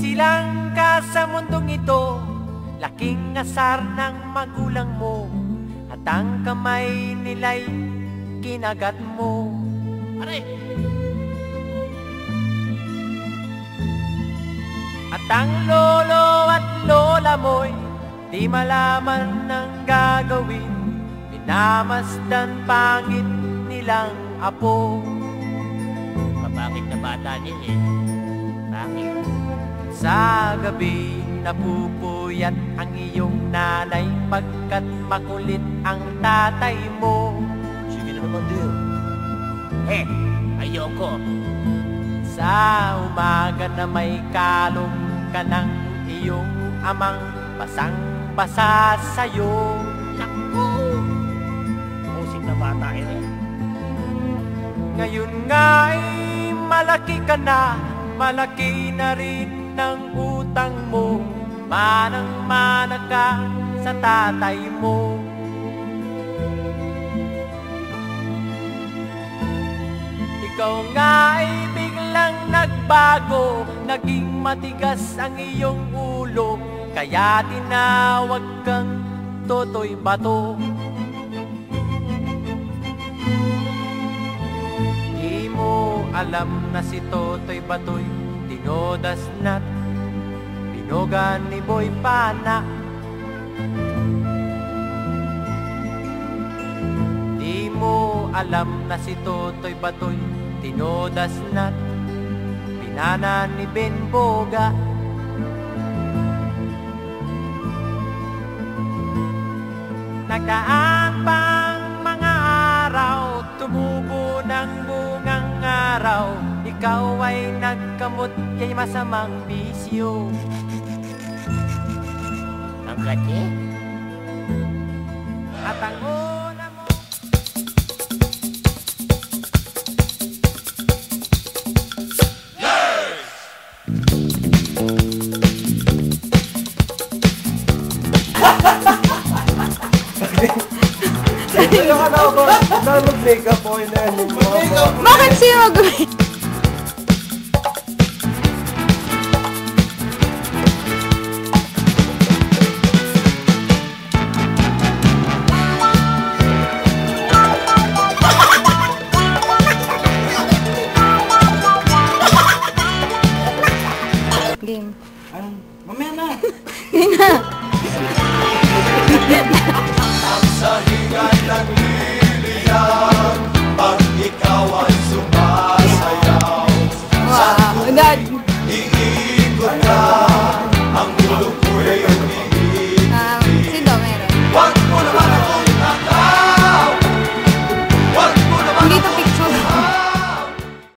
Nagsilang ka sa mundong ito, laking asar ng magulang mo, at ang kamay nila'y kinagat mo. Aray! At ang lolo at lola mo'y di malaman ng gagawin, minamasdan pangit nilang apo. Mabangit na bata din eh. Bakit? Sa gabi napupuyat ang iyong nanay, pagkat makulit ang tatay mo. Sige na naman din. Ayoko. Sa umaga na may kalong ka ng iyong amang basang-basa sa'yo. Naku! Musik na bata eh. Ngayon nga'y malaki ka na, malaki na rin ng utang mo, manang-mana ka sa tatay mo. Ikaw nga ay biglang nagbago, naging matigas ang iyong ulo, kaya tinawag kang Totoy Bato. Di mo alam na si Totoy Bato'y tinodas na't binogan ni Boy Pana. Di mo alam na si Totoy Bato'y tinodas na't pinana ni Ben Boga. Nagdaan pang mga araw, tumubo ng bungang araw, ikaw ay nagkamot kay masamang bisyo. Ang gati? At ang una mo Ano ka na ako? Mag-makeup ako. Bakit siya mag